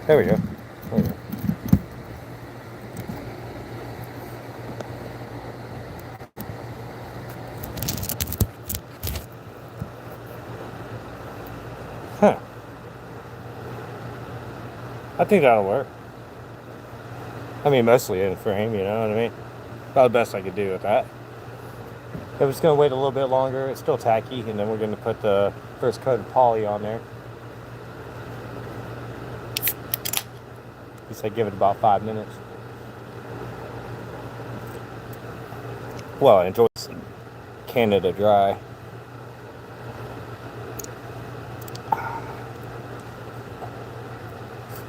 There we go. There we go. Huh. I think that'll work. I mean, mostly in frame, you know what I mean? About the best I could do with that. If it's going to wait a little bit longer, it's still tacky, and then we're going to put the first coat of poly on there. He said give it about 5 minutes. Well, enjoy some Canada Dry.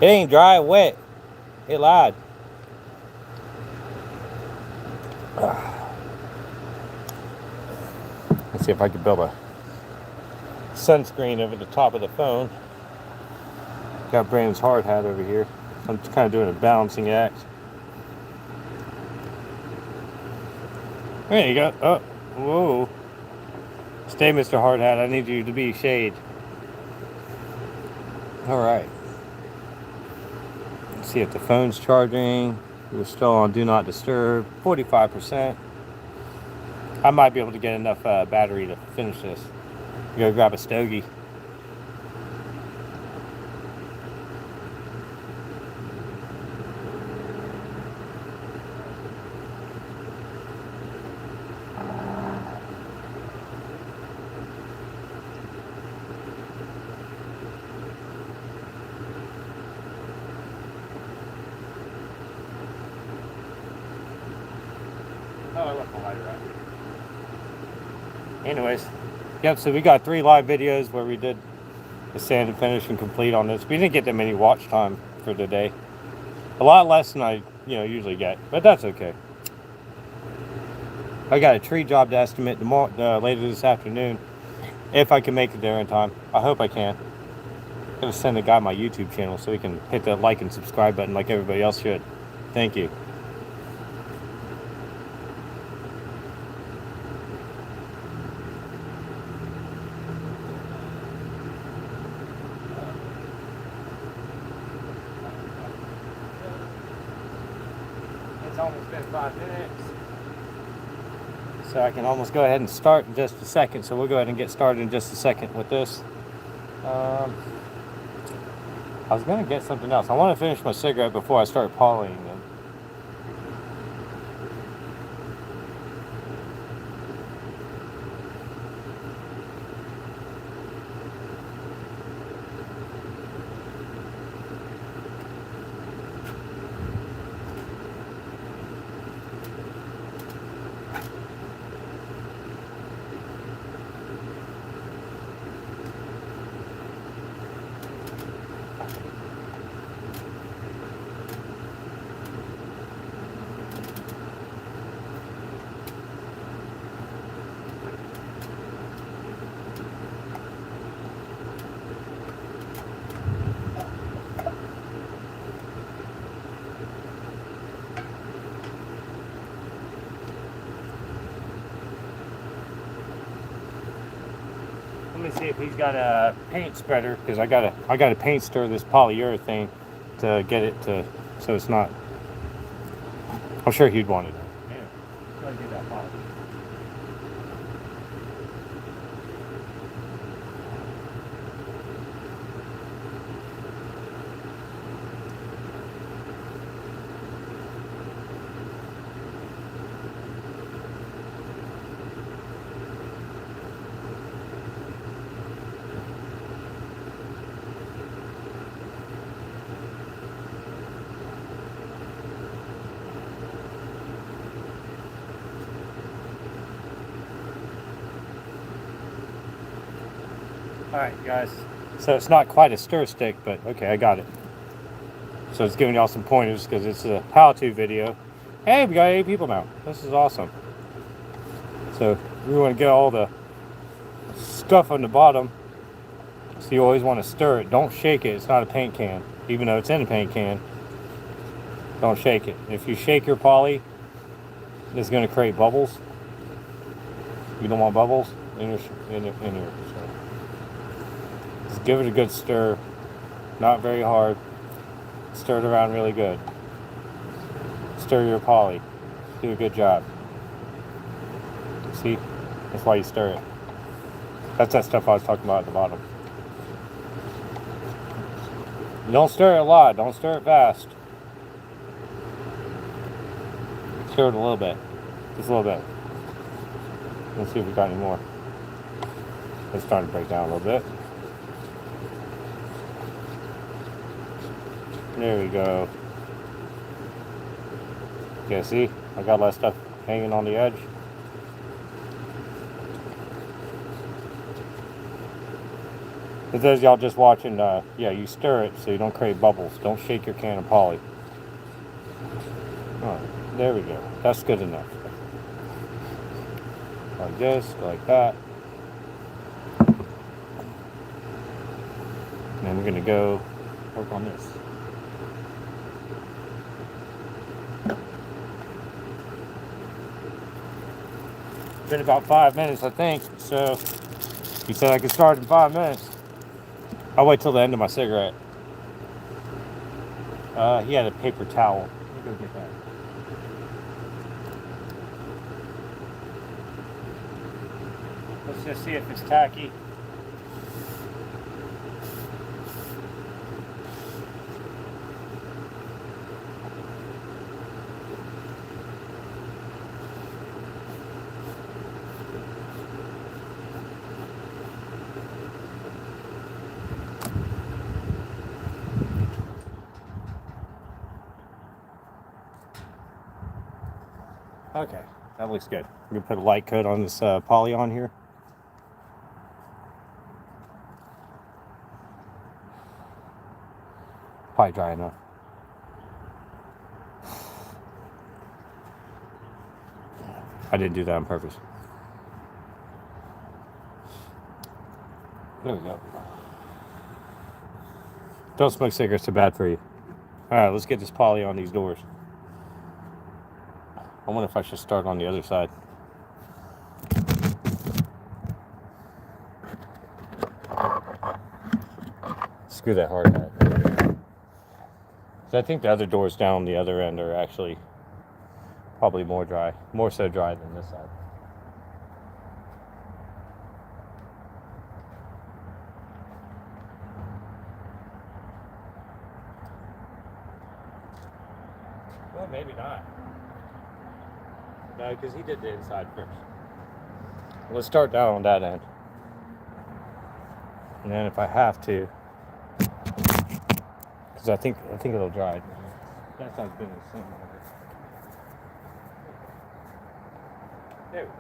It ain't dry, wet. It lied. Let's see if I can build a sunscreen over the top of the phone. Got Brandon's hard hat over here. I'm kind of doing a balancing act. There you go. Oh, whoa. Stay, Mr. Hard Hat. I need you to be shade. All right. Let's see if the phone's charging. We're still on Do Not Disturb. 45%. I might be able to get enough battery to finish this. Go grab a stogie. Oh, I left the lighter out. Anyways, yep, so we got 3 live videos where we did the sand and finish and complete on this. We didn't get that many watch time for the day. A lot less than I usually get, but that's okay. I got a tree job to estimate tomorrow, later this afternoon, if I can make it there in time. I hope I can. I'm going to send a guy my YouTube channel so he can hit that like and subscribe button like everybody else should. Thank you. It's almost been 5 minutes. So I can almost go ahead and start in just a second. So we'll go ahead and get started in just a second with this. I was going to get something else. I want to finish my cigarette before I start polying them. Let me see if he's got a paint spreader, because I gotta paint stir this polyurethane to get it to so it's not. I'm sure he'd want it. Yeah, gotta get that poly. Alright guys, so it's not quite a stir stick, but okay, I got it. So it's giving y'all some pointers because it's a how-to video. Hey, we got 8 people now. This is awesome. So we want to get all the stuff on the bottom. So you always want to stir it. Don't shake it. It's not a paint can. Even though it's in a paint can, don't shake it. If you shake your poly, it's going to create bubbles. You don't want bubbles in here. So just give it a good stir. Not very hard. Stir it around really good. Stir your poly. Do a good job. See? That's why you stir it. That's that stuff I was talking about at the bottom. Don't stir it a lot. Don't stir it fast. Stir it a little bit. Just a little bit. Let's see if we got any more. It's starting to break down a little bit. There we go. Yeah, see? I got a lot of stuff hanging on the edge. For those of y'all just watching, yeah, you stir it so you don't create bubbles. Don't shake your can of poly. Alright, there we go. That's good enough. Like this, like that. And then we're going to go work on this. It's been about 5 minutes, I think. So, he said I could start in 5 minutes. I'll wait till the end of my cigarette. He had a paper towel. Let me go get that. Let's just see if it's tacky. Okay, that looks good. I'm gonna put a light coat on this poly on here. Probably dry enough. I didn't do that on purpose. There we go. Don't smoke cigarettes, they're bad for you. Alright, let's get this poly on these doors. I wonder if I should start on the other side. Screw that hard hat. So I think the other doors down the other end are actually probably more dry. More so dry than this side. Well, maybe not. No, because he did the inside first. Let's start down on that end. And then if I have to, because I think it'll dry. That side's been the same. There we go.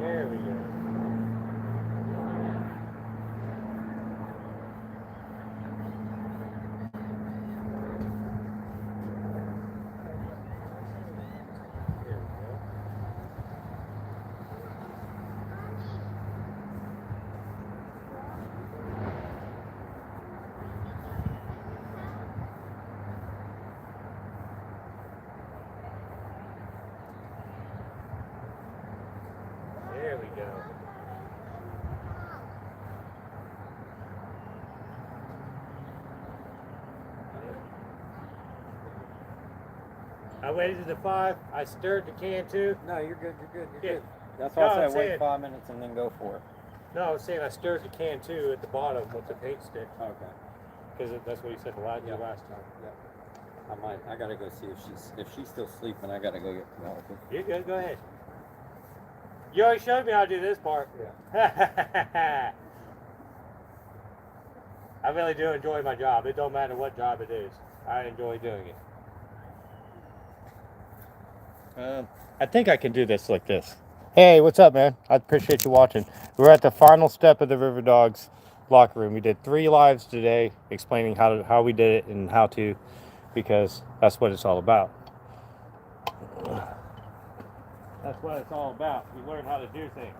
There we go. There we go. I waited to 5. I stirred the can too. No, you're good. You're Yeah. good. That's why No, I I'm said wait saying- 5 minutes and then go for it. No, I was saying I stirred the can too at the bottom with the paint stick. Okay. Because that's what you said the last Yeah. time. Yeah. I gotta go see if she's still sleeping. I gotta go get Penelope. You're good. Go ahead. You already showed me how to do this part. Yeah. I really do enjoy my job. It don't matter what job it is. I enjoy doing it. I think I can do this like this. Hey, what's up, man? I appreciate you watching. We're at the final step of the River Dogs locker room. We did 3 lives today explaining how we did it and how to, because that's what it's all about. That's what it's all about. We learn how to do things.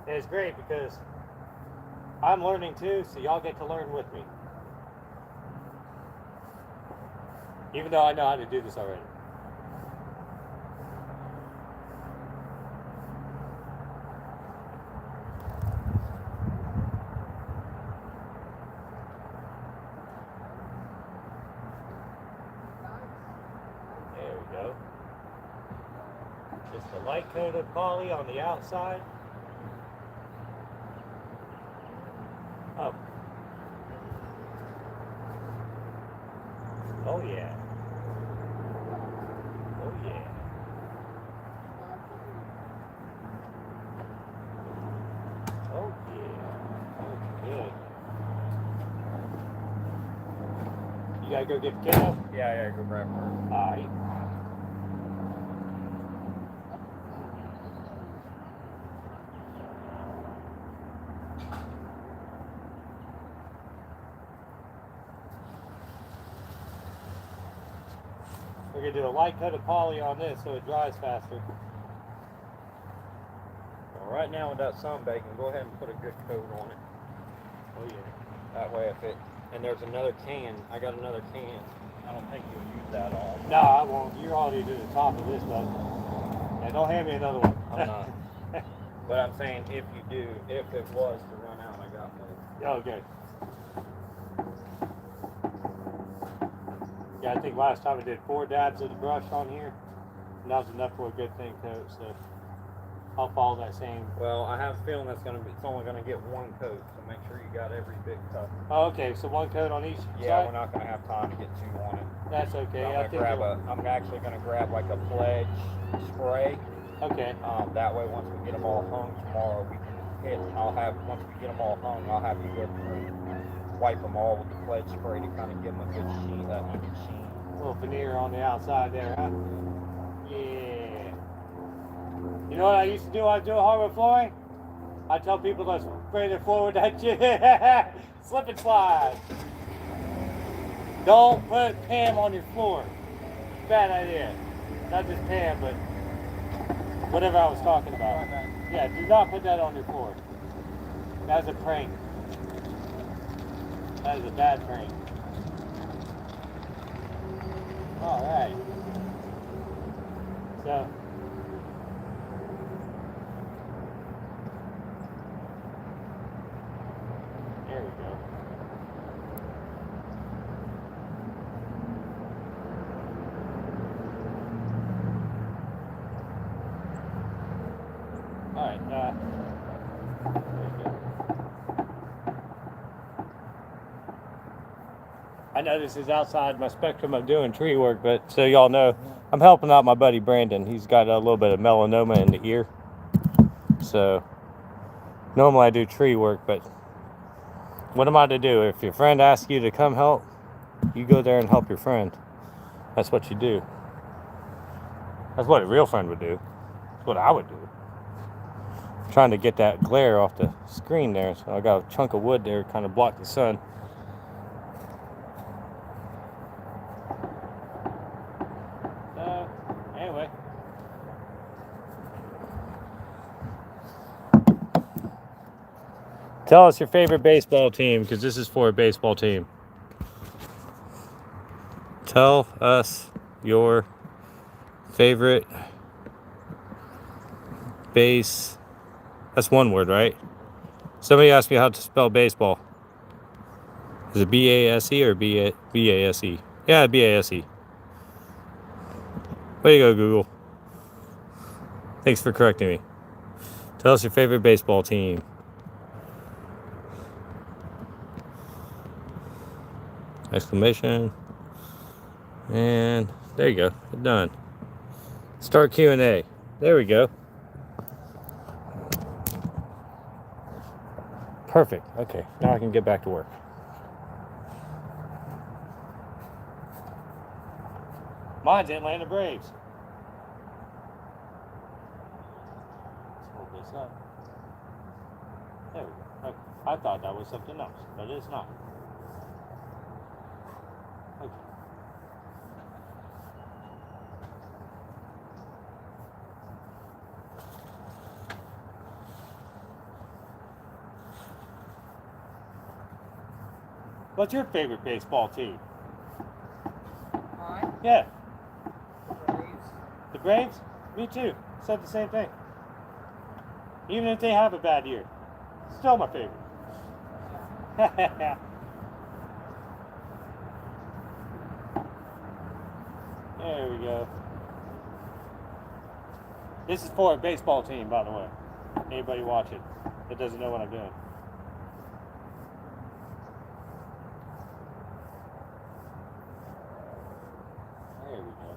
And it's great because I'm learning too, so y'all get to learn with me. Even though I know how to do this already. There we go. Just a light coat of poly on the outside. Oh. Oh yeah. Oh yeah. Oh yeah. Okay. You gotta go get the kiddo? Yeah, I gotta go grab her. Alright. We're going to do a light coat of poly on this so it dries faster. Well, right now with that sunbaking, go ahead and put a good coat on it. Oh yeah. That way if it, and there's another can, I got another can. I don't think you'll use that all. No, I won't. You're already to the top of this, bud. Yeah, don't hand me another one. I'm not. But I'm saying if you do, if it was to run out, I got more. Okay. Yeah, I think last time I did 4 dabs of the brush on here, and that was enough for a good thin coat, so I'll follow that same. Well, I have a feeling it's only gonna get 1 coat, so make sure you got every bit covered. Oh, okay, so 1 coat on each Yeah, side? we're not gonna have time to get 2 on it. That's okay. I'm actually gonna grab like a pledge spray. Okay. That way, once we get them all hung tomorrow, we can hit. Once we get them all hung, I'll have to go through, wipe them all with the pledge spray to kind of give them a good sheen, that even sheen. A little veneer on the outside there, huh? Yeah. You know what I used to do when I was doing hardwood flooring? I tell people to spray their floor with that shit. Slip and slide. Don't put Pam on your floor. Bad idea. Not just Pam, but whatever I was talking about. Yeah, do not put that on your floor. That's a prank. That is a bad prank. Alright. So. There we go. Alright, there you go. I know this is outside my spectrum of doing tree work, but so y'all know, I'm helping out my buddy Brandon. He's got a little bit of melanoma in the ear. So, normally I do tree work, but what am I to do? If your friend asks you to come help, you go there and help your friend. That's what you do. That's what a real friend would do. That's what I would do. I'm trying to get that glare off the screen there, so I got a chunk of wood there kind of block the sun. Anyway. Tell us your favorite baseball team, because this is for a baseball team. Tell us your favorite base. That's one word, right? Somebody asked me how to spell baseball. Is it B-A-S-E or B-A-S-E? Yeah, B-A-S-E. Way to go, Google. Thanks for correcting me. Tell us your favorite baseball team. Exclamation. And there you go. Done. Start Q&A. There we go. Perfect. Okay, now I can get back to work. Mine's Atlanta Braves. Let's hold this up. There we go. Okay. I thought that was something else, but it's not. Okay. What's your favorite baseball team? Mine? Yeah. Braves. The Braves? Me too. Said the same thing. Even if they have a bad year. Still my favorite. There we go. This is for a baseball team, by the way. Anybody watching that doesn't know what I'm doing. There we go.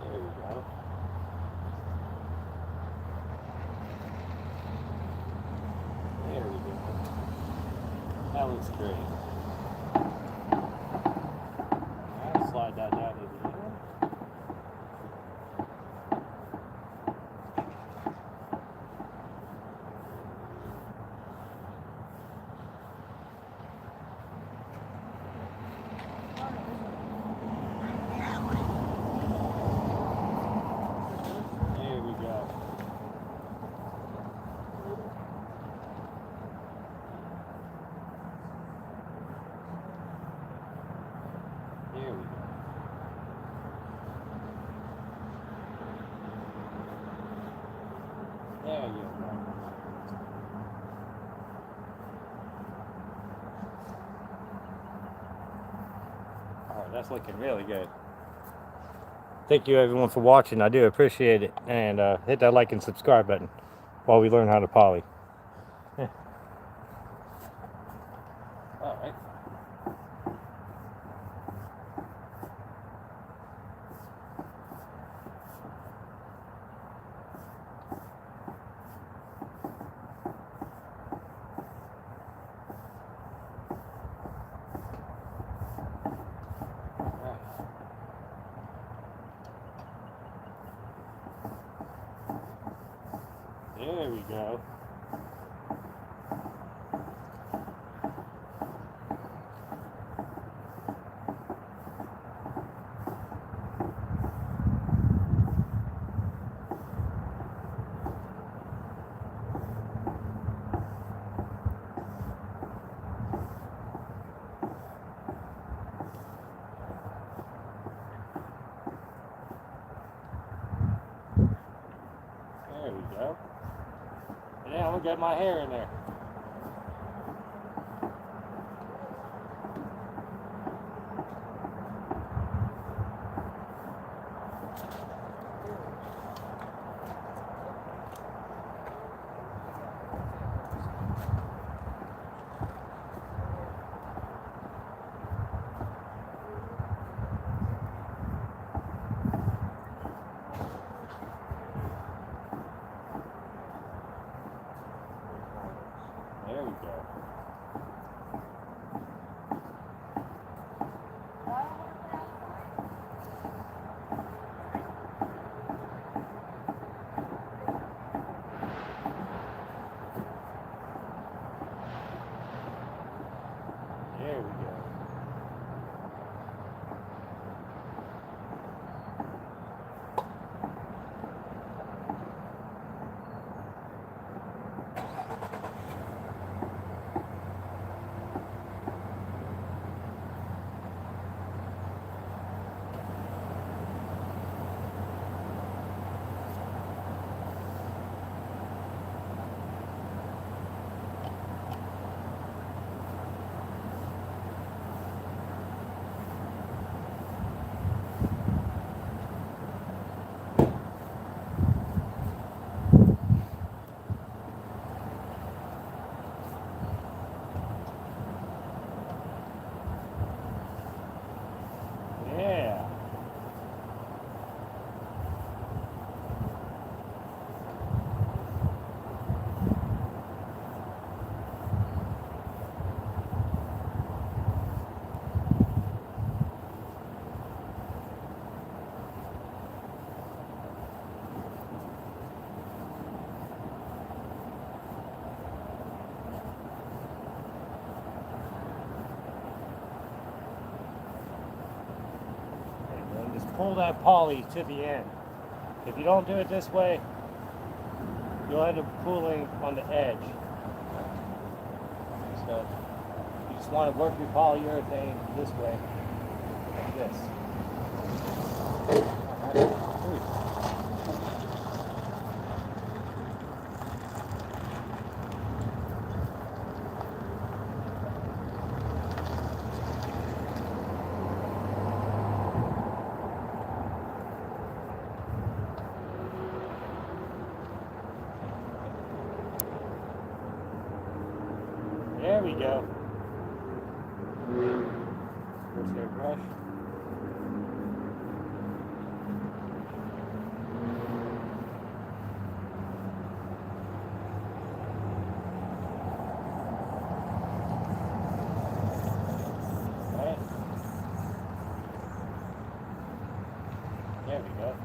There we go. There we go. That looks great. I'll slide that down to the end. There we go. There we go. There you go. Alright, that's looking really good. Thank you everyone for watching. I do appreciate it. And hit that like and subscribe button while we learn how to poly. Alright. There we go. There we go. And now I'm gonna get my hair in there. There we go. There we go. pull that poly to the end. If you don't do it this way, you'll end up pulling on the edge. So you just want to work your polyurethane this way, like this. There we go. Where's their brush? Right. There we go.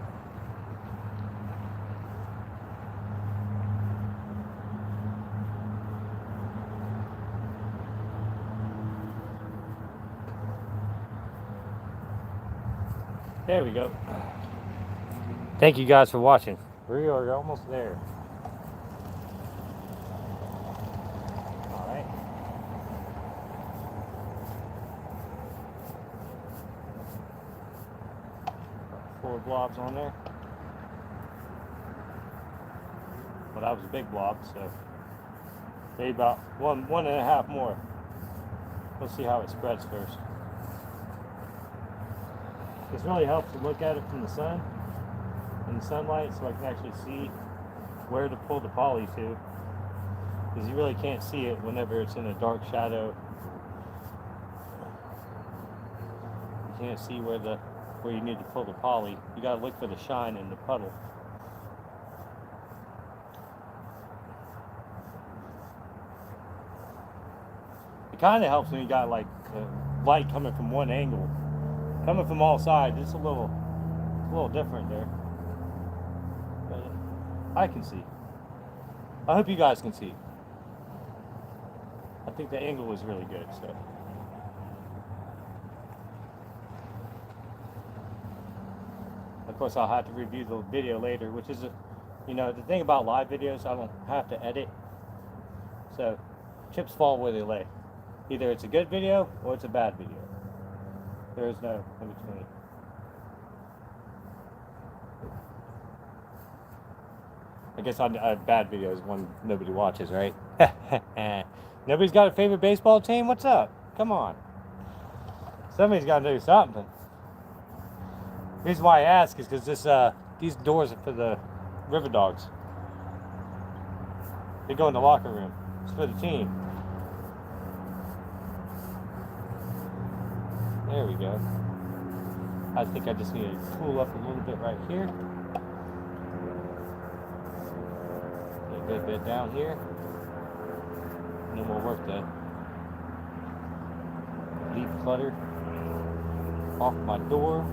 There we go. Thank you guys for watching. We are almost there. Alright. 4 blobs on there. Well, that was a big blob, so maybe about one and a half more. Let's see how it spreads first. This really helps to look at it from the sun, in the sunlight, so I can actually see where to pull the poly to, because you really can't see it whenever it's in a dark shadow. You can't see where you need to pull the poly. You gotta look for the shine in the puddle. It kind of helps when you got like light coming from one angle. Coming from all sides, it's a little different there. But I can see. I hope you guys can see. I think the angle was really good, so. Of course, I'll have to review the video later, which is, the thing about live videos, I don't have to edit. So, chips fall where they lay. Either it's a good video or it's a bad video. There is no in between. I guess a bad video is one nobody watches, right? Nobody's got a favorite baseball team? What's up? Come on. Somebody's got to do something. The reason why I ask is because these doors are for the river dogs. They go in the locker room. It's for the team. There we go. I think I just need to cool up a little bit right here. A good bit down here. And then we'll work the leaf clutter off my door.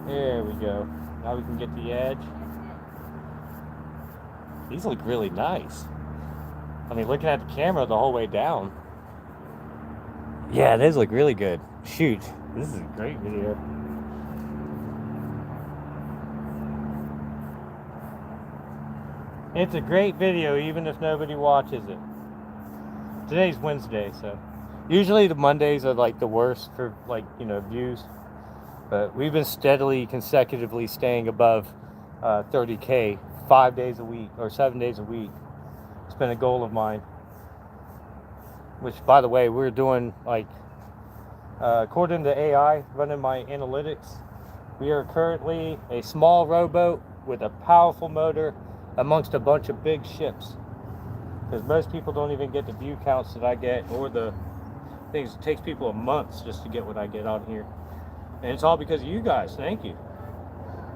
There we go. Now we can get the edge. These look really nice. I mean, looking at the camera the whole way down. Yeah, those look really good. Shoot, this is a great video. It's a great video even if nobody watches it. Today's Wednesday, so usually the Mondays are like the worst for views. But we've been steadily, consecutively staying above 30K 5 days a week or 7 days a week. It's been a goal of mine. Which, by the way, we're doing according to AI, running my analytics, we are currently a small rowboat with a powerful motor amongst a bunch of big ships. Because most people don't even get the view counts that I get, or the things. It takes people months just to get what I get on here. And it's all because of you guys. Thank you.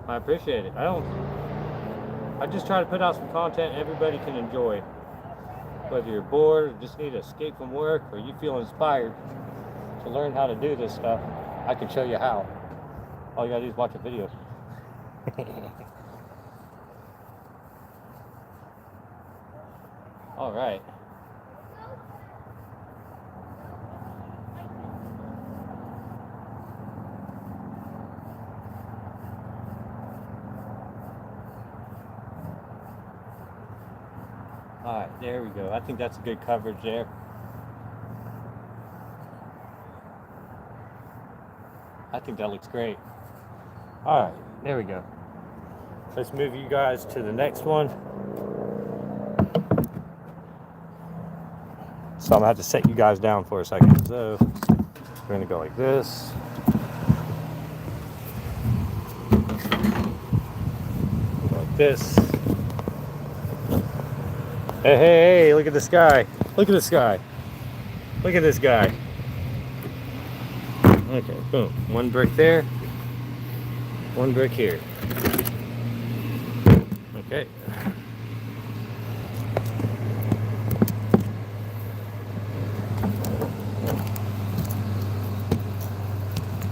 I appreciate it. I just try to put out some content everybody can enjoy. Whether you're bored, or just need to escape from work, or you feel inspired to learn how to do this stuff, I can show you how. All you gotta do is watch a video. All right. Alright, there we go. I think that's a good coverage there. I think that looks great. Alright, there we go. Let's move you guys to the next one. So I'm gonna have to set you guys down for a second. So we're gonna go like this. Go like this. Hey, hey, hey, look at this guy. Look at this guy. Look at this guy. Okay, boom. One brick there. One brick here. Okay.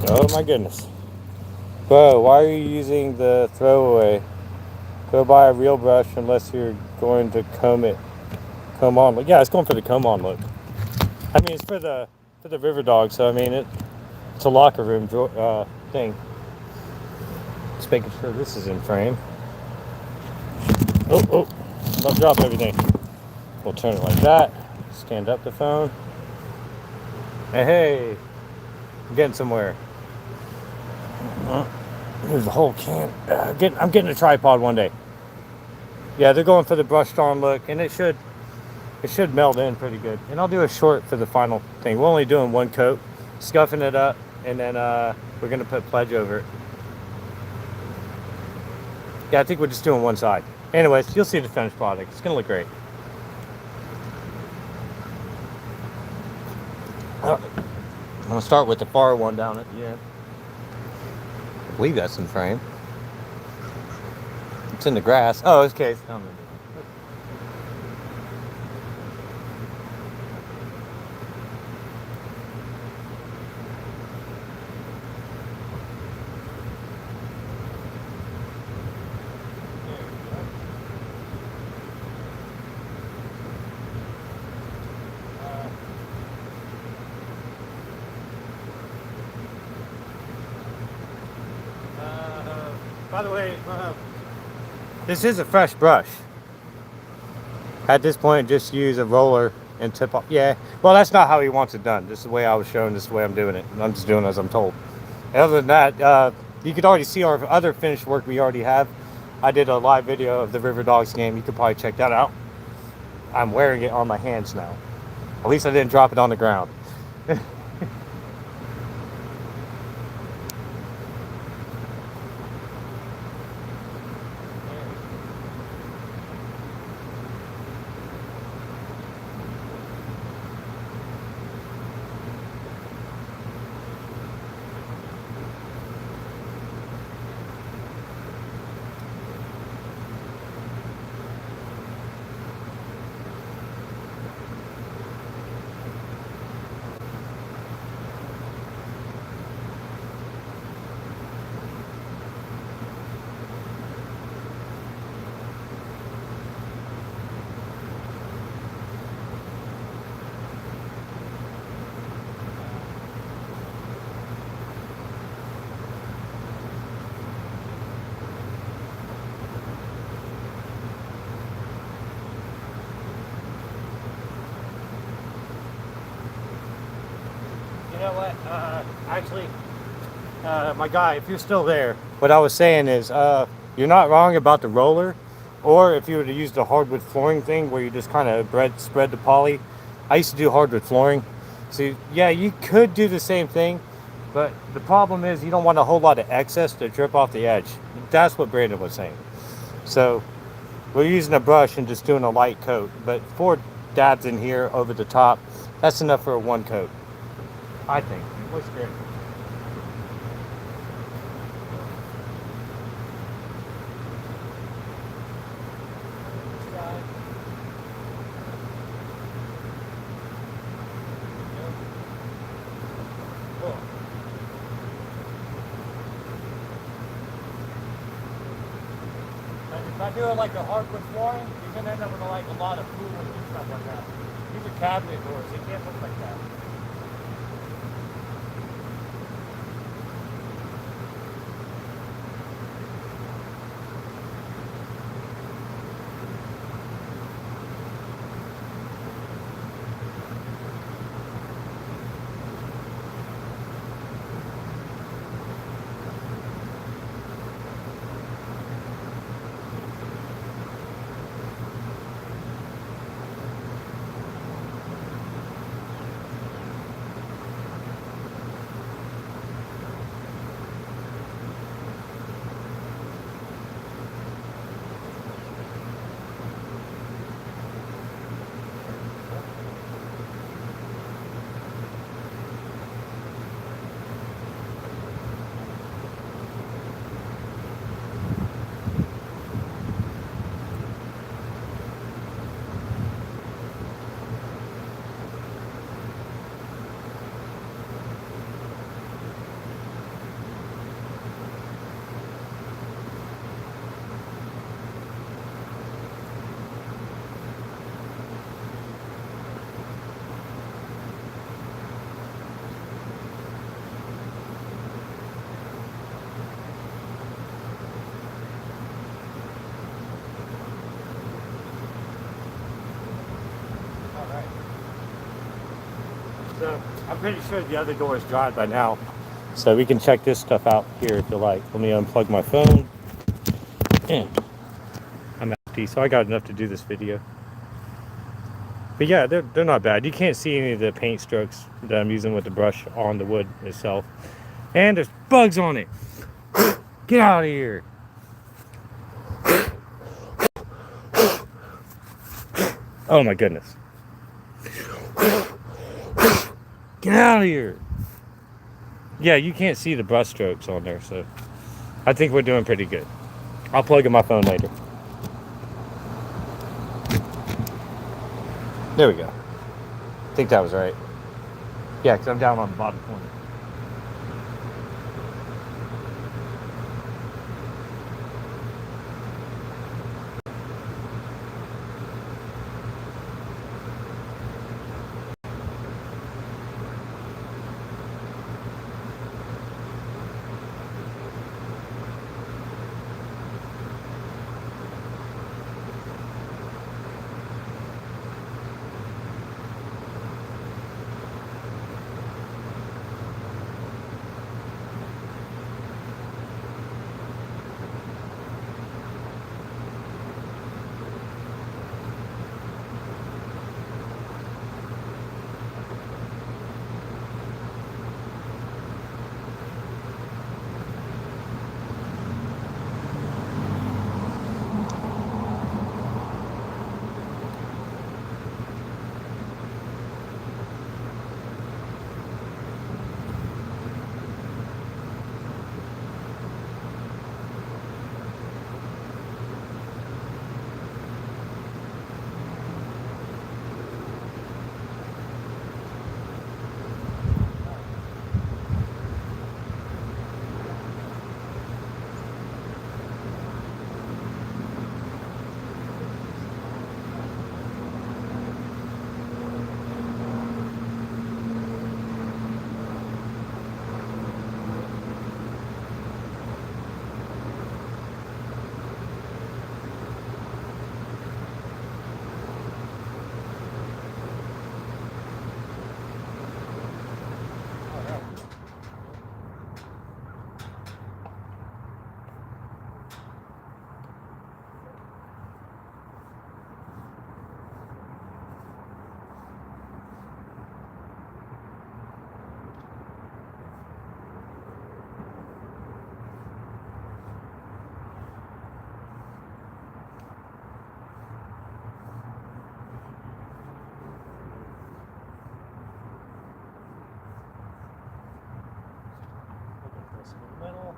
Oh my goodness. Bro, why are you using the throwaway? Go buy a real brush unless you're going to comb on look. Yeah, it's going for the comb on look. I mean, it's for the river dog, so I mean it's a locker room thing. Just making sure this is in frame. Oh, don't drop everything. We'll turn it like that. Stand up the phone. Hey, I'm getting somewhere. Here's the whole can. I'm getting a tripod one day. Yeah, they're going for the brushed on look, and it should meld in pretty good. And I'll do a short for the final thing. We're only doing one coat, scuffing it up, and then we're gonna put pledge over it. Yeah, I think we're just doing one side. Anyways, you'll see the finished product. It's gonna look great. I'm gonna start with the far one down at the end. I believe that's in frame. It's in the grass. Oh, okay. It's down there. By the way, this is a fresh brush. At this point, just use a roller and tip off. Yeah, well, that's not how he wants it done. This is the way I was shown. This is the way I'm doing it. I'm just doing as I'm told. And other than that, you could already see our other finished work we already have. I did a live video of the River Dogs game. You could probably check that out. I'm wearing it on my hands now. At least I didn't drop it on the ground. You know what? Actually, my guy, if you're still there, what I was saying is, you're not wrong about the roller, or if you were to use the hardwood flooring thing where you just kind of spread the poly. I used to do hardwood flooring. So yeah, you could do the same thing, but the problem is you don't want a whole lot of excess to drip off the edge. That's what Brandon was saying. So we're using a brush and just doing a light coat, but 4 dabs in here over the top, that's enough for a 1 coat. I think. It looks good. Cool. If I do it like a hardwood flooring, you're gonna end up with like a lot of pools and stuff like that. These are cabinet doors. They can't look like that. So I'm pretty sure the other door is dry by now. So we can check this stuff out here if you like. Let me unplug my phone. And I'm empty, so I got enough to do this video. But yeah, they're not bad. You can't see any of the paint strokes that I'm using with the brush on the wood itself. And there's bugs on it. Get out of here. Oh my goodness. Get out of here. Yeah, you can't see the brush strokes on there, so I think we're doing pretty good. I'll plug in my phone later. There we go. I think that was right. Yeah, because I'm down on the bottom corner. Middle.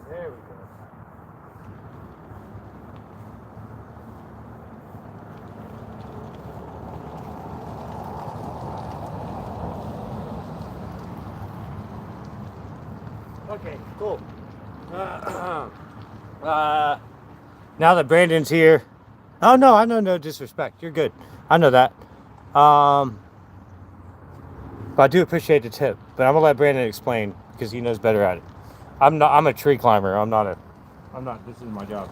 There we go. Okay, cool. Now that Brandon's here. Oh no, I know no disrespect. You're good. I know that. But I do appreciate the tip. But I'm gonna let Brandon explain because he knows better at it. I'm a tree climber. I'm not. This is my job.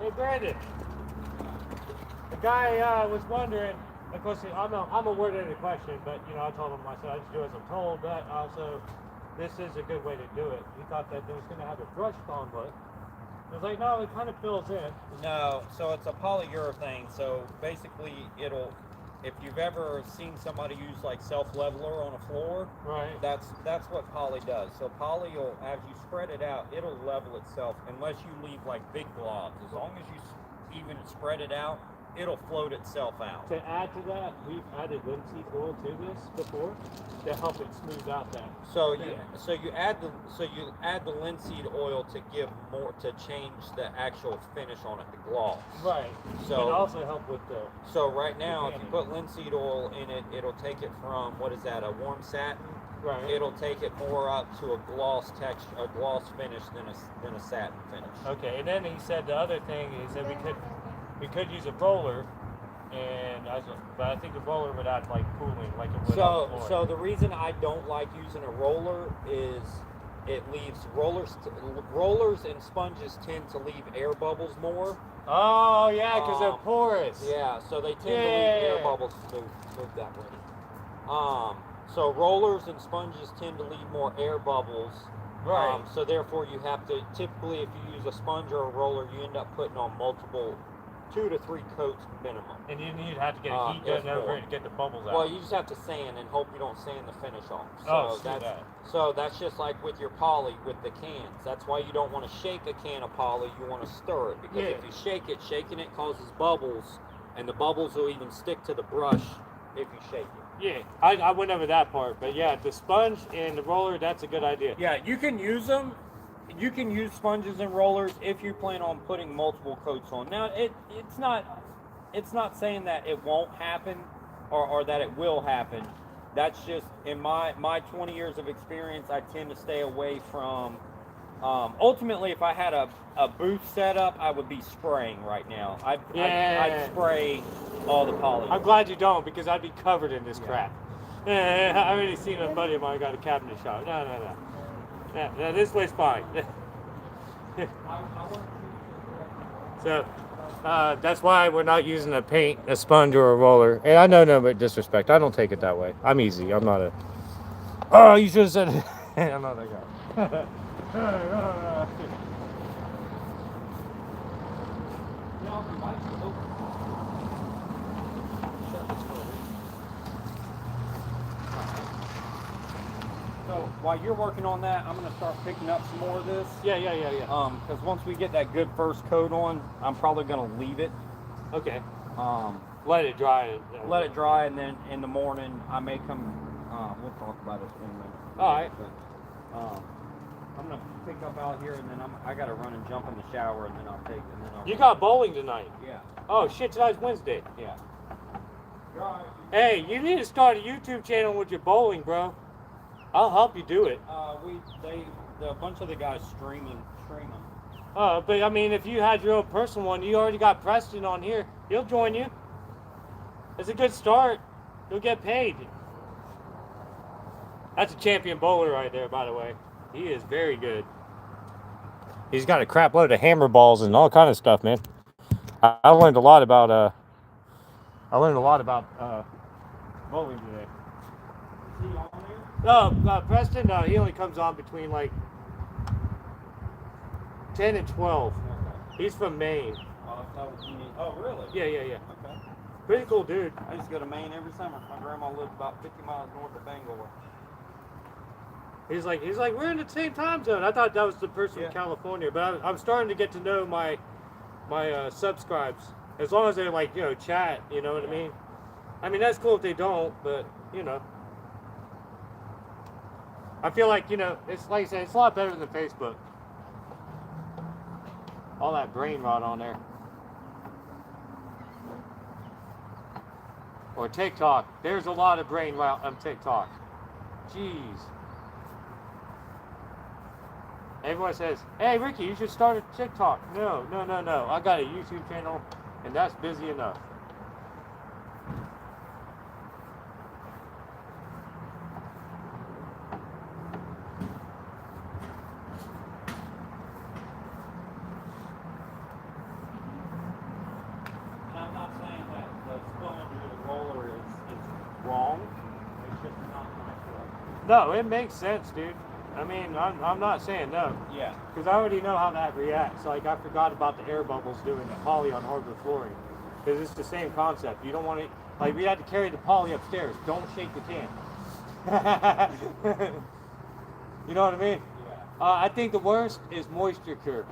Hey Brandon, the guy was wondering. Of course, I'm a word-ended question, but I told him I said I just do as I'm told. But also, this is a good way to do it. He thought that it was going to have a brushed on look. I was like, no, it kind of fills in. No, so it's a polyurethane. So basically, if you've ever seen somebody use like self-leveler on a floor, right? That's what poly does. So poly will, as you spread it out, it'll level itself unless you leave like big globs. As long as you even spread it out, it'll float itself out. To add to that, we've added linseed oil to this before to help it smooth out that. So you add the linseed oil to give more, to change the actual finish on it, the gloss. Right. So it also help with the. So right now, if you put linseed oil in it, it'll take it from, what is that, a warm satin. Right. It'll take it more up to a gloss texture, a gloss finish than a satin finish. Okay, and then he said the other thing is that we could use a roller, but I think the roller would add like cooling, like it would on the floor. So the reason I don't like using a roller is it leaves rollers and sponges tend to leave air bubbles more. Oh yeah, because they're porous. Yeah, so they tend to leave air bubbles. Move that way. So rollers and sponges tend to leave more air bubbles. Right. So therefore, you have to typically, if you use a sponge or a roller, you end up putting on multiple 2 to 3 coats minimum. And you'd have to get a heat gun over it to get the bubbles out. Well, you just have to sand and hope you don't sand the finish off. So that's just like with your poly with the cans. That's why you don't want to shake a can of poly. You want to stir it, because if you shake it, shaking it causes bubbles, and the bubbles will even stick to the brush if you shake it. Yeah, I went over that part, but yeah, the sponge and the roller, that's a good idea. Yeah, you can use them. You can use sponges and rollers if you plan on putting multiple coats on. Now, it's not saying that it won't happen or that it will happen. That's just, in my 20 years of experience, I tend to stay away from. Ultimately, if I had a booth set up, I would be spraying right now. I'd spray all the poly. I'm glad you don't, because I'd be covered in this crap. I already seen a buddy of mine got a cabinet shop. No. No, this way's fine. So that's why we're not using a sponge or a roller. And I know no but disrespect. I don't take it that way. I'm easy. I'm not a. Oh, you should have said it. I'm not that guy. So while you're working on that, I'm gonna start picking up some more of this. Yeah. Because once we get that good first coat on, I'm probably gonna leave it. Okay. Let it dry. Let it dry, and then in the morning I may come. We'll talk about it in a minute. All right. But, I'm gonna pick up out here, and then I gotta run and jump in the shower, and then I'll. You got bowling tonight? Yeah. Oh shit! Tonight's Wednesday. Yeah. Hey, you need to start a YouTube channel with your bowling, bro. I'll help you do it. A bunch of the guys stream them. But I mean, if you had your own personal one, you already got Preston on here. He'll join you. It's a good start. You'll get paid. That's a champion bowler right there, by the way. He is very good. He's got a crap load of hammer balls and all kind of stuff, man. I learned a lot about bowling today. Is he on there? No, Preston, he only comes on between like 10 and 12. Okay. He's from Maine. Oh, really? Yeah. Okay. Pretty cool dude. I used to go to Maine every summer. My grandma lived about 50 miles north of Bangor. He's like, we're in the same time zone. I thought that was the person from California, but I'm starting to get to know my subscribes. As long as they chat, you know what I mean? I mean, that's cool if they don't, but I feel like, it's like I said, it's a lot better than Facebook. All that brain rot on there. Or TikTok. There's a lot of brain rot on TikTok. Jeez. Everyone says, hey Ricky, you should start a TikTok. No. I got a YouTube channel and that's busy enough. And I'm not saying that the cylinder to the roller is wrong. It's just not my fault. No, it makes sense, dude. I mean, I'm not saying no. Yeah. Because I already know how that reacts. Like, I forgot about the air bubbles doing the poly on hardwood flooring. Because it's the same concept. You don't want to, like, we had to carry the poly upstairs. Don't shake the can. You know what I mean? Yeah. I think the worst is moisture cure.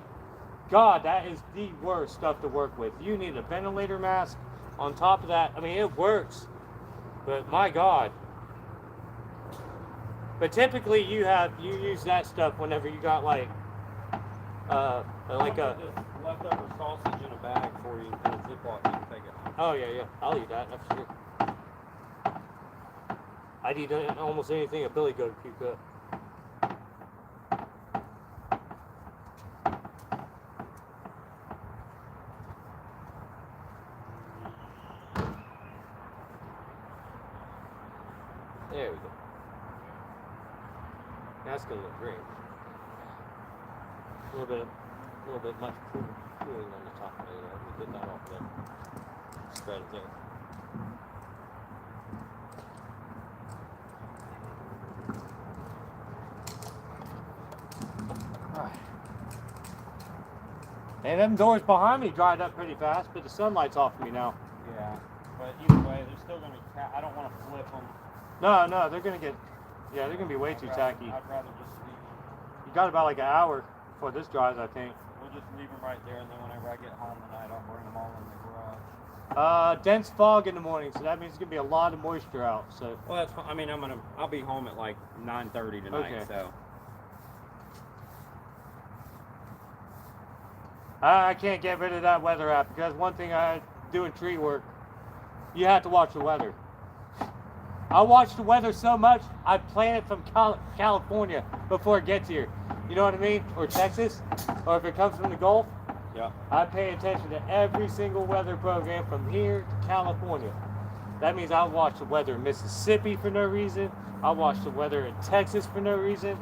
God, that is the worst stuff to work with. You need a ventilator mask on top of that. I mean, it works. But my God. But typically you use that stuff whenever you got like a leftover sausage in a bag for you in a Ziploc. You can take it home. Oh yeah, I'll eat that, that's sure. I'd eat almost anything a billy goat puke up. There we go. That's gonna look great. A little bit much cooling on the top of it. Let me get that off there. Spread it there. Alright. Hey, them doors behind me dried up pretty fast, but the sunlight's off of me now. Yeah. But either way, they're still going to. I don't want to flip them. No, they're gonna get. Yeah, they're gonna be way too tacky. I'd rather just leave them. You got about like an hour before this dries, I think. We'll just leave them right there, and then whenever I get home tonight, I'll bring them all in the garage. Dense fog in the morning, so that means it's gonna be a lot of moisture out. So. Well, that's fine. I mean, I'll be home at like 9:30 tonight. Okay. So. I can't get rid of that weather app because one thing I do in tree work, you have to watch the weather. I watch the weather so much, I plan it from California before it gets here. You know what I mean? Or Texas, or if it comes from the Gulf. Yeah. I pay attention to every single weather program from here to California. That means I watch the weather in Mississippi for no reason. I watch the weather in Texas for no reason.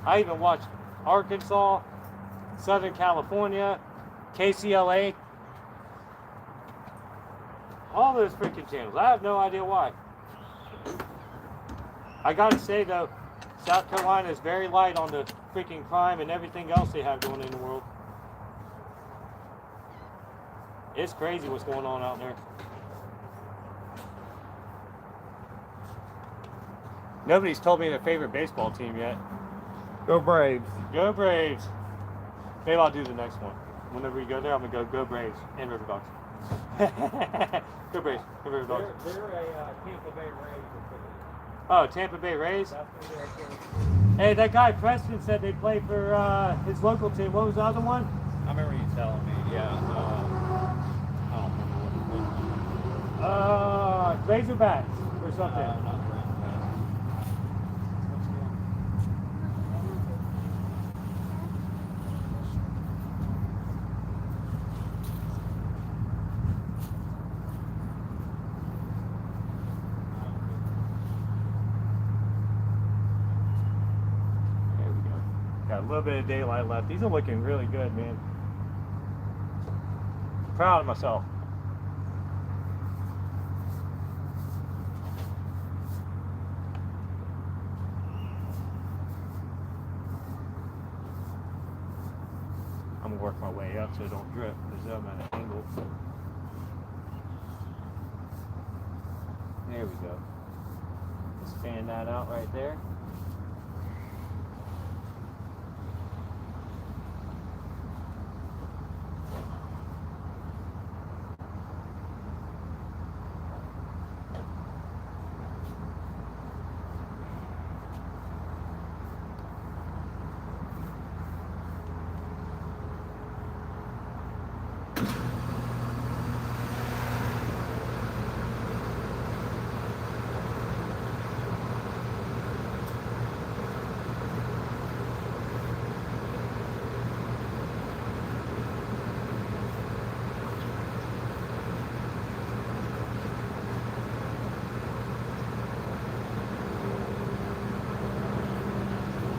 I even watch Arkansas, Southern California, KCLA. All those freaking channels. I have no idea why. I gotta say though, South Carolina is very light on the freaking crime and everything else they have going in the world. It's crazy what's going on out there. Nobody's told me their favorite baseball team yet. Go Braves. Go Braves. Maybe I'll do the next one. Whenever we go there, I'm gonna go Braves and River Dogs. Go Braves and River Dogs. They're a Tampa Bay Rays. Oh, Tampa Bay Rays? That's what they're. Hey, that guy Preston said they play for his local team. What was the other one? I remember you telling me. Yeah. I don't remember what it was. Razorbacks or something. Not Razorbacks. There we go. Got a little bit of daylight left. These are looking really good, man. Proud of myself. I'm gonna work my way up so it don't drip because I'm at an angle. There we go. Just fan that out right there.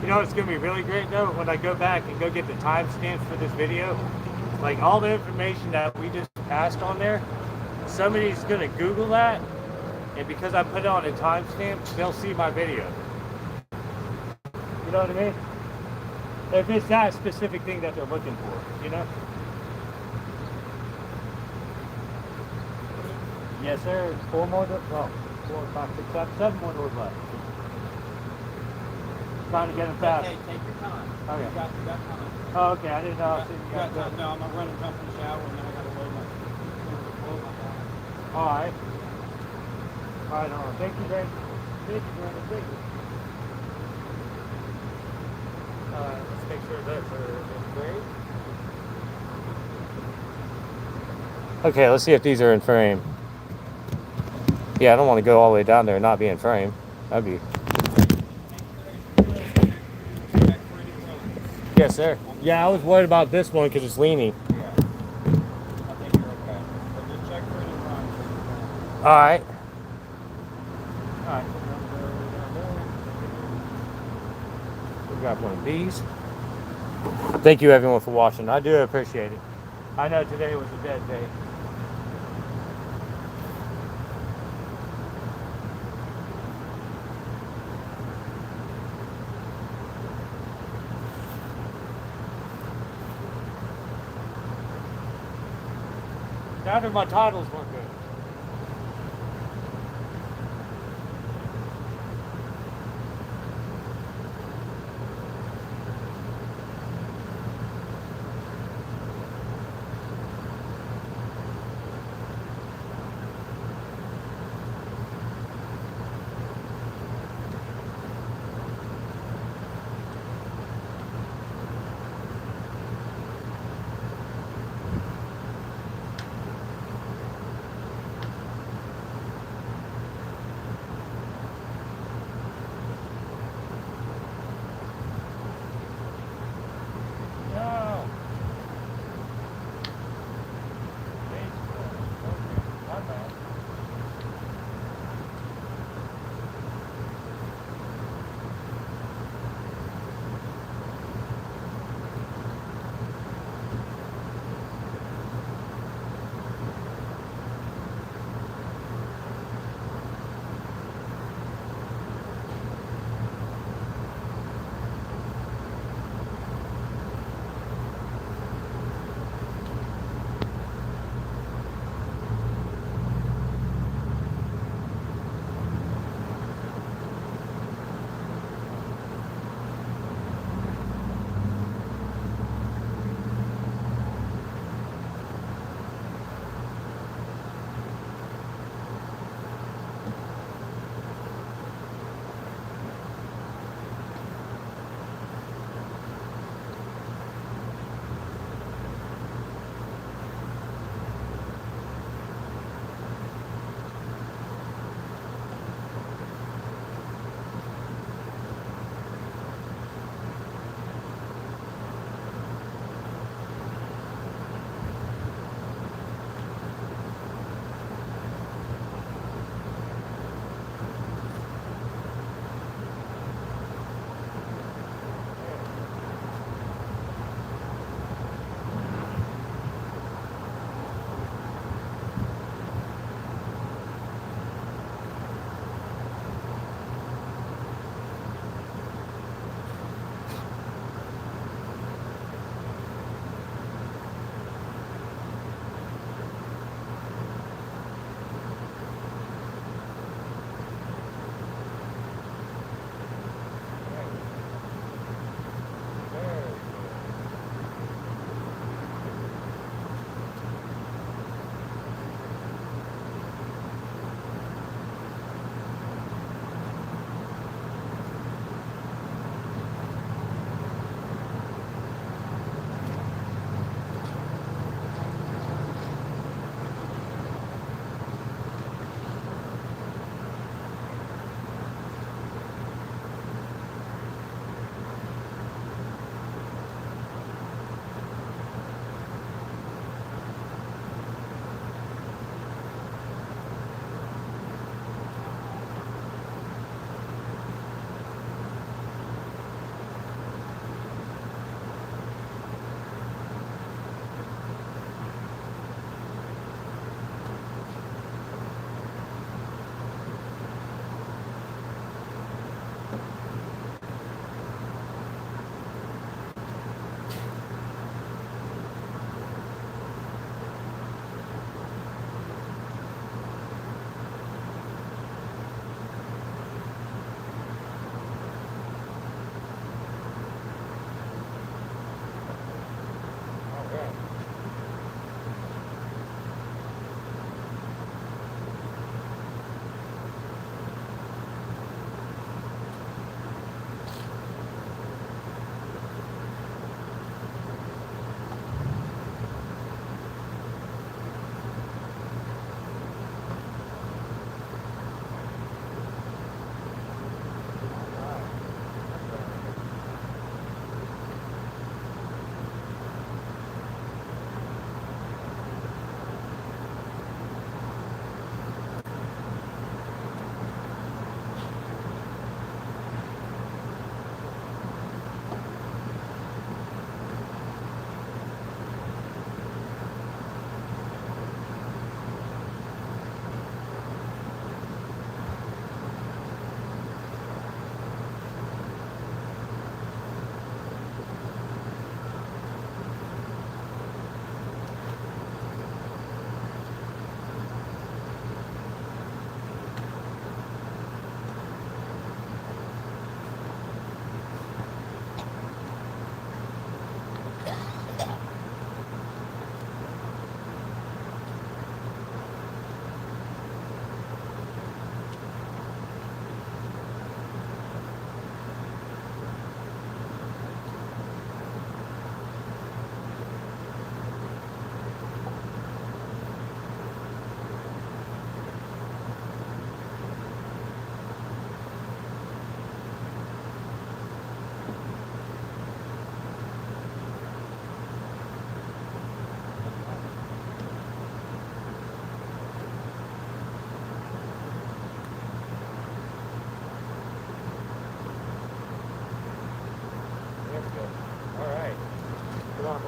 You know, it's gonna be really great though when I go back and go get the timestamps for this video. Like all the information that we just passed on there, somebody's gonna Google that, and because I put it on a timestamp, they'll see my video. You know what I mean? If it's that specific thing that they're looking for, you know? Yes, sir. 4 more doors. Well, 4, 5, 6, 7 more doors left. Trying to get them fast. Okay, take your time. Okay. You got time. Oh, okay. I didn't know. You got time. No, I'm gonna run and jump in the shower, and then I gotta load my car. All right. All right. On. Thank you, Brandon. Thank you, Brandon. Thank you. Let's make sure that's in frame. Okay, let's see if these are in frame. Yeah, I don't want to go all the way down there and not be in frame. That'd be. Yes, sir. Yeah, I was worried about this one because it's leaning. Yeah. I think you're okay. But just check for any runs. All right. All right. We got one of these. Thank you, everyone, for watching. I do appreciate it. I know today was a dead day. Now that my titles weren't good.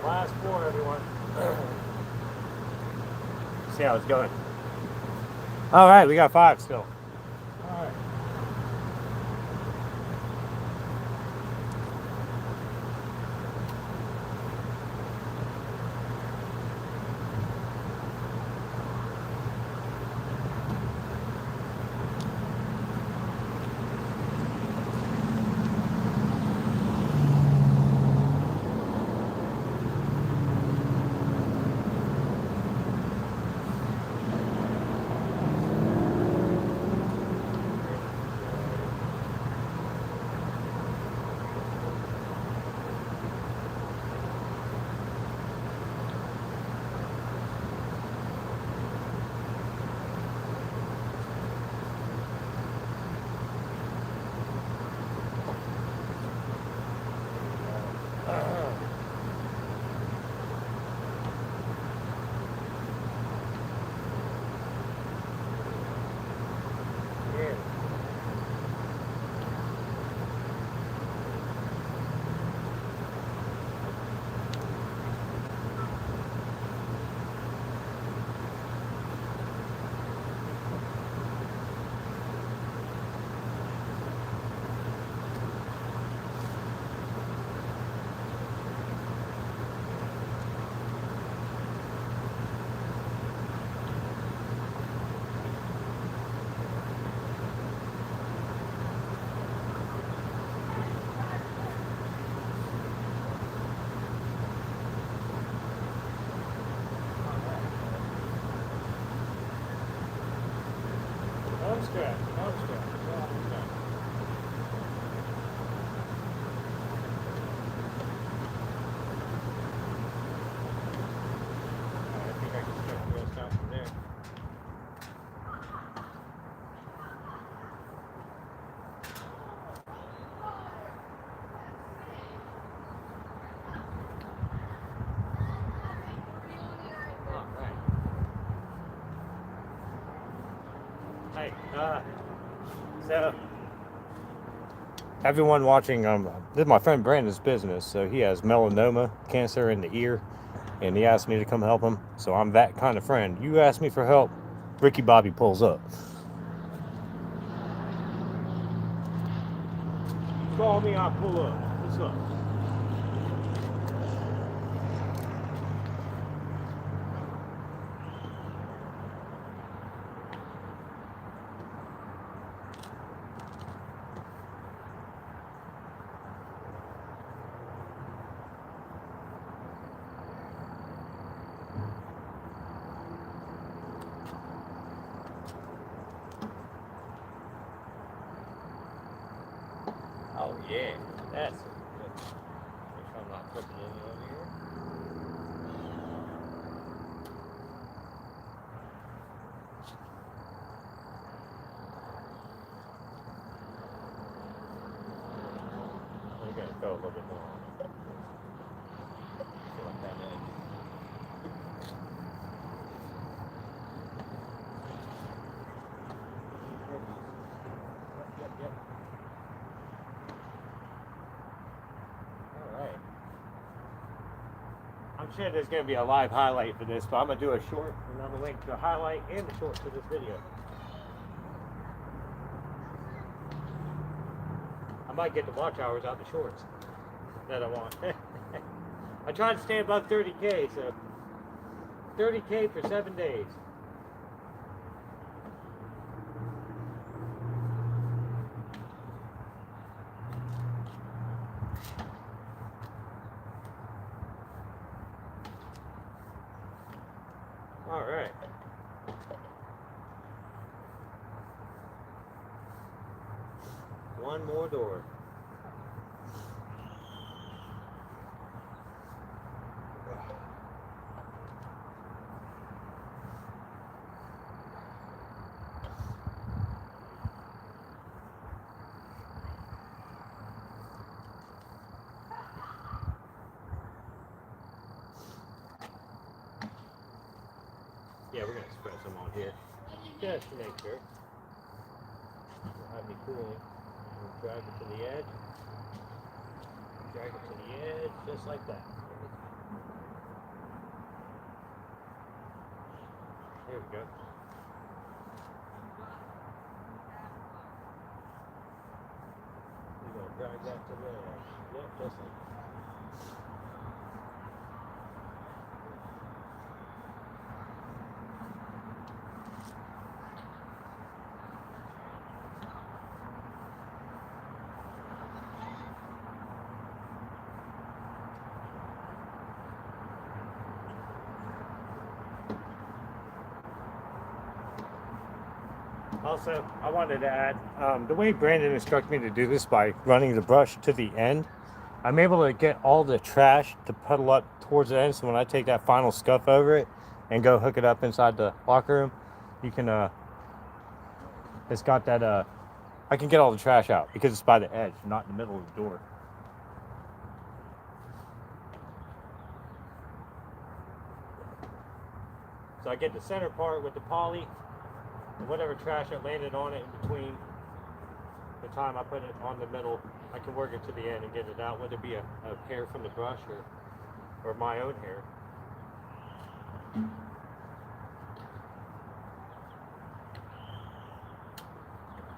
Last 4, everyone. See how it's going. All right, we got 5 still. All right. Scratch. I think I can start the rest out from there. Hey, so everyone watching, this is my friend Brandon's business. So he has melanoma cancer in the ear, and he asked me to come help him. So I'm that kind of friend. You ask me for help, Ricky Bobby pulls up. Call me, I'll pull up. What's up? Oh yeah, that's good. Make sure I'm not flipping any over here. We're gonna go a little bit more on it. Feel like that edge. Yep. Alright. I'm sure there's going to be a live highlight for this, but I'm going to do a short, and I'm going to link the highlight and the short to this video. I might get the watch hours out the shorts that I want. I tried to stay above 30K, so 30K for 7 days. All right. One more door. Yeah, we're going to spread some on here, just to make sure. We'll have me cooling. We'll drag it to the edge. Drag it to the edge, just like that. Here we go. You're gonna drag that to the edge. Yep, just like that. Also, I wanted to add, the way Brandon instructed me to do this by running the brush to the end, I'm able to get all the trash to puddle up towards the end, so when I take that final scuff over it and go hook it up inside the locker room, you can, it's got that, I can get all the trash out because it's by the edge, not in the middle of the door. So I get the center part with the poly, and whatever trash that landed on it in between the time I put it on the middle, I can work it to the end and get it out, whether it be a hair from the brush or my own hair.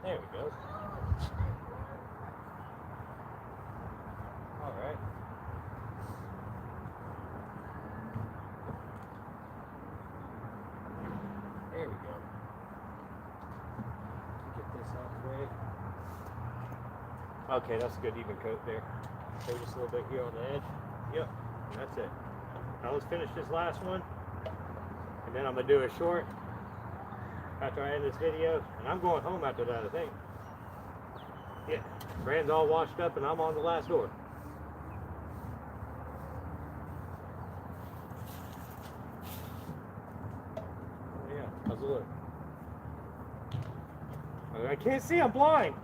There we go. All right. There we go. Get this out the way. Okay, that's a good even coat there. So just a little bit here on the edge. Yep, and that's it. Now let's finish this last one, and then I'm gonna do a short after I end this video, and I'm going home after that, I think. Yeah, Brand's all washed up, and I'm on the last door. Oh yeah, how's it look? I can't see, I'm blind.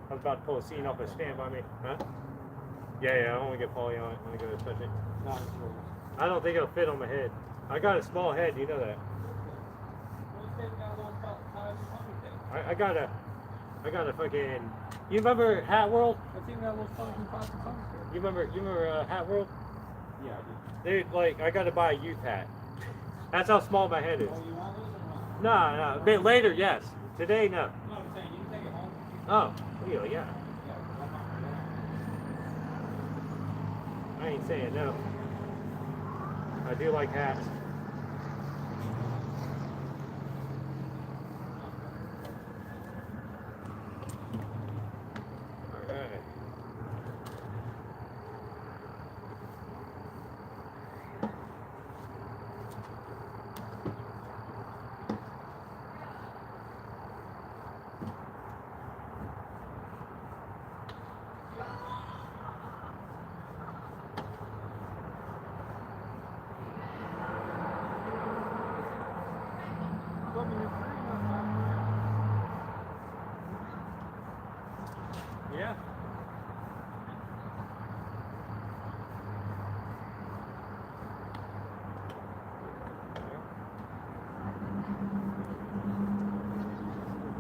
I was about to pull a scene off a stand by me. Huh? Yeah, I don't want to get poly on it. I want to go touch it. I don't think it'll fit on my head. I got a small head, you know that. I got a fucking. You remember Hat World? You remember Hat World? Yeah, I do. Dude, like I got to buy a youth hat. That's how small my head is. Oh, you want those or not? No, a bit later, yes. Today, no. No, I'm saying you can take it home. Oh, really? Yeah. Yeah, I'm not. I ain't saying no. I do like hats. Alright. Yeah.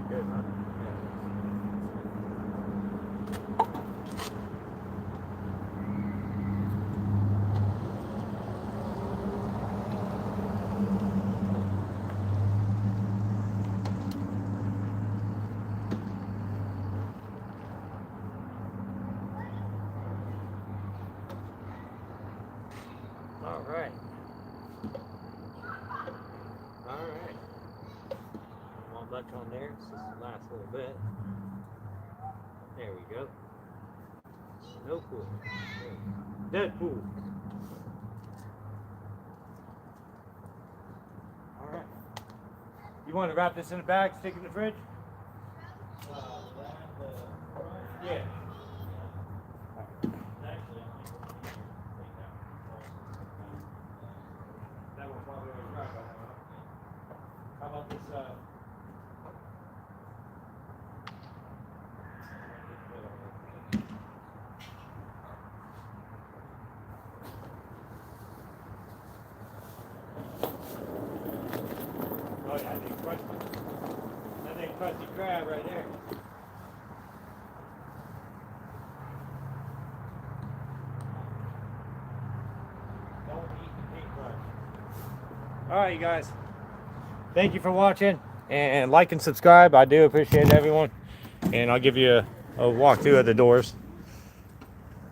Good, huh? All right. One much on there. This is the last little bit. There we go. No pool. Deadpool. All right. You want to wrap this in a bag, stick it in the fridge? Yeah. That one probably was right by now. How about this, oh yeah, that ain't crusty crab right there. Don't eat the paintbrush. All right, you guys. thank you for watching, and like and subscribe. I do appreciate everyone. And I'll give you a walkthrough of the doors.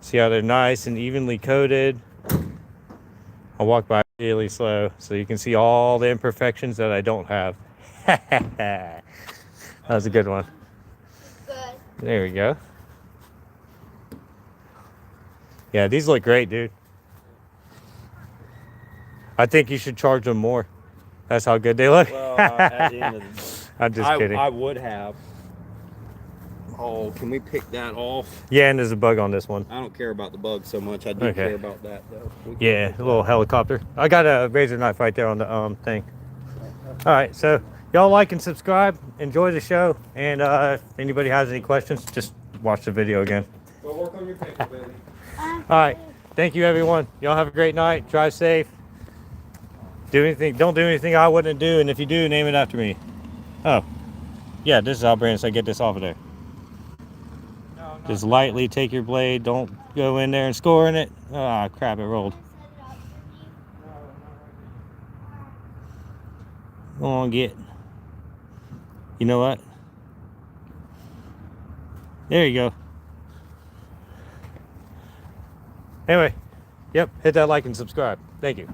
See how they're nice and evenly coated. I'll walk by really slow so you can see all the imperfections that I don't have. That was a good one. Good. There we go. Yeah, these look great, dude. I think you should charge them more. That's how good they look. Well, at the end of the I'm just kidding. I would have. Oh, can we pick that off? Yeah, and there's a bug on this one. I don't care about the bug so much. I do Okay. care about that, though. Yeah, a little helicopter. I got a razor knife right there on the thing. All right, so y'all like and subscribe. Enjoy the show. And if anybody has any questions, just watch the video again. Go work on your paper, baby. All right, thank you, everyone. Y'all have a great night. Drive safe. Don't do anything I wouldn't do, and if you do, name it after me. Oh, yeah, this is how Brandon said get this off of there. No, Just lightly take your blade. Don't go in there and score in it. Ah, crap, it rolled. Go on, get. You know what? There you go. Anyway, yep, hit that like and subscribe. Thank you.